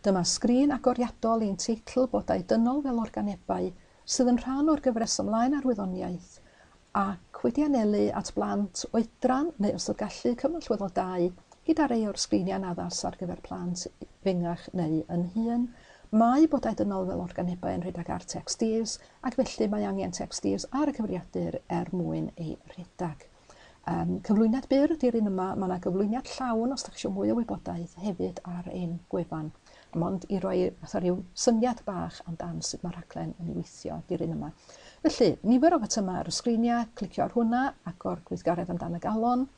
Dyma sgrin agoriadol ein teitl bodau dynol fel organebau sydd yn rhan o'r gyfres ymlaen ar wyddoniaeth ac wedi anelu at blant oedran neu os oedd gallu cymhellweddol 2 gyda rei o'r sgriniau'n addas ar gyfer plant fengach neu yn hŷn. Mae bodau dynol fel organebau yn rhedeg ar textís ac felly mae angen textís ar y cyfriadur mwyn ei rhedeg. Cyflwyniad byr ydy'r un yma, mae yna gyflwyniad llawn os ydych chi eisiau mwy o wybodaeth hefyd ar ein gwefan. Mond i roi rhyw syniad bach amdan sut mae'r rhaglen yn ei weithio ydy'r un yma. Felly, nifer o fatyma ar y sgriniau, clicio ar hwnna, agor gweithgaredd amdan y galon,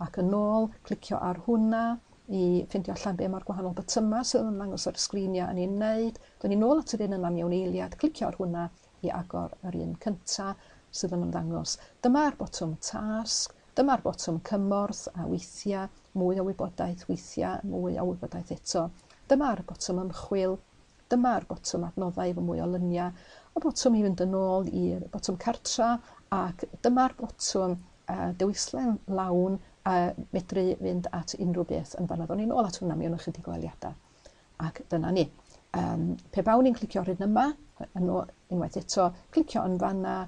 ac yn ôl, clicio ar hwnna i ffindio allan be mae'r gwahanol batyma sydd yn ymddangos ar y sgriniau yn ei wneud. Dwi'n ni nôl at yr un yna mewn eiliad, clicio ar hwnna i agor yr un cyntaf sydd yn ymddangos. Dyma'r botwm tasg, dyma'r botwm cymorth a weithiau, mwy o wybodaeth weithiau, mwy o wybodaeth eto. Dyma'r botwm ymchwil, dyma'r botwm adnoddau efo mwy o lyniau, y botwm i fynd yn ôl i'r botwm cartra, ac dyma'r botwm dewislen lawn medru fynd at unrhyw beth yn fanna. Do'n ni nôl at hwnna mewn ychydig o eliadau. Ac dyna ni. Pe bawn ni'n clicio ar hyn yma, unwaith eto, clicio yn fanna,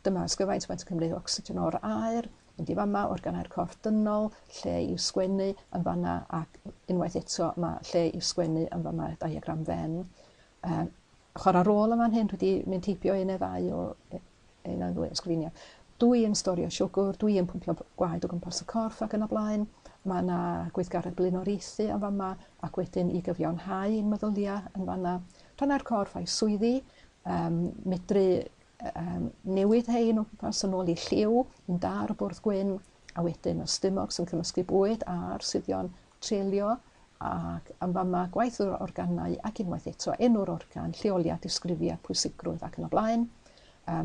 dyma ysgyfaint faint o cymryd ocsigen o'r aer, mynd i fama organau'r corff dynol, lle i'w sgwennu yn fanna, ac unwaith eto mae lle i'w sgwennu yn fama diagram fen. Ochr ar ôl yma'n hyn, dwi wedi mynd teipio un neu ddau o un neu ddwy o sgriniau. Dwi yn storio siwgr, dwi yn pwmpio gwaed o gwmpas y corff ac yn y blaen. Mae yna gweithgaredd blaenoriaethu yn fama, ac wedyn i gyfiawnhau ein meddyliau yn fana. Rhanau'r corff a'i swyddi, medru newid hein o gwmpas yn ôl i lliw, un da ar y bwrdd gwyn, a wedyn y stumog sy'n cymysgu bwyd a'r suddion treulio, ac yn fama gwaith o'r organau ac unwaith eto enw'r organ, lleoliad, disgrifiad, pwysigrwydd ac yn y blaen.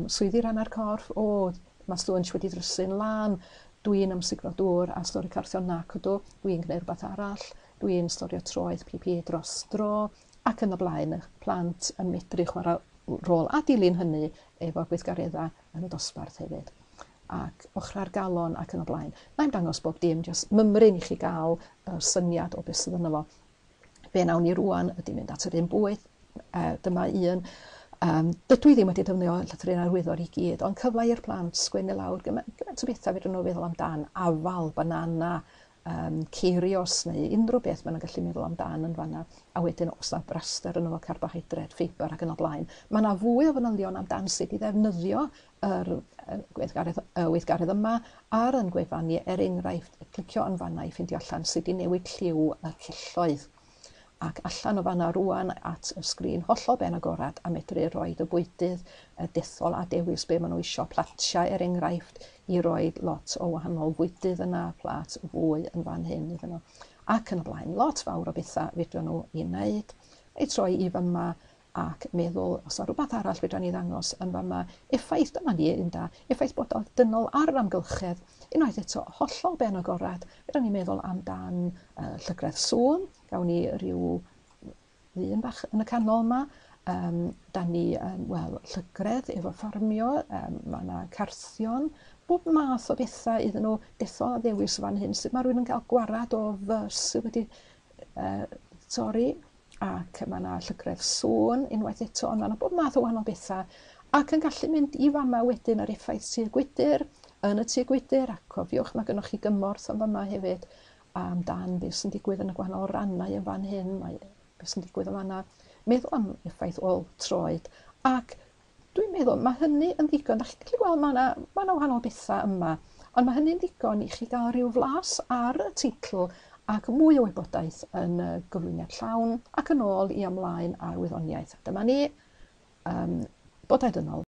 Swyddi rhanau'r corff, mae stwynch wedi drysu'n lan, dwi'n ymsigro dŵr a stori carthion nac ydw, dwi'n gwneud rhywbeth arall, dwi'n storio troedd PP dros dro, ac yn y blaen, y plant yn medru chwarae rôl a dilyn hynny efo gweithgareddau yn y dosbarth hefyd. Ac ochr ar galon ac yn y blaen. Na'i'n dangos bob dim, jyst mymryn i chi gael syniad o beth sydd yno fo. Be nawn ni rwan ydy mynd at yr un bwyd. Dyma un. Dydw i ddim wedi defnyddio llythyren arwyddor i gyd, ond cyfle i'r plant sgwennu lawr gymaint o bethau fedrwn nhw feddwl amdan, afal, banana, ceirios neu unrhyw beth maen nhw'n gallu meddwl amdan yn fanna, a wedyn os yna braster yn efo carbohydrate, ffibr ac yn y blaen. Mae yna fwy o fanylion amdan sut i ddefnyddio yr weithgaredd yma ar yn gwefan ni, enghraifft, clicio yn fanna i ffindio allan sut i newid lliw y celloedd. Ac allan o fanna rwan at y sgrin hollol ben agorad a medru rhoi y bwydydd dethol a dewis be maen nhw eisiau platsia enghraifft i roi lot o wahanol fwydydd yna, plat fwy yn fan hyn iddyn nhw. Ac yn y blaen, lot fawr o bethau fedrwn nhw i wneud. Ei troi i fyma ac meddwl, os yna rhywbeth arall fedrwn ni ddangos yn fyma, effaith, dyma ni un da, effaith bodol dynol ar yr amgylchedd, unwaith eto hollol ben agorad, fedrwn ni meddwl amdan llygredd sŵn, gawn ni ryw ddyn bach yn y canol yma, da ni, llygredd efo ffarmio, mae yna carthion, bob math o bethau iddyn nhw dethol a ddewis fan hyn, sut mae rhywun yn cael gwarad o fys sydd wedi torri, ac mae yna llygredd sŵn unwaith eto, ond mae yna bob math o wahanol bethau, ac yn gallu mynd i fama wedyn yr effaith tŷ gwydr, yn y tŷ gwydr, ac cofiwch mae gennych chi gymorth yn fama hefyd, amdan beth sy'n digwydd yn y gwahanol rannau yn fan hyn, beth sy'n digwydd yn fanna, meddwl am effaith ôl troed, ac dwi'n meddwl mae hynny yn ddigon. Da chi'n gallu gweld mae yna wahanol bethau yma, ond mae hynny'n ddigon i chi gael rhyw flas ar y teitl ac mwy o wybodaeth yn y gyflwyniad llawn ac yn ôl i ymlaen ar wyddoniaeth. Dyma ni, bodau dynol.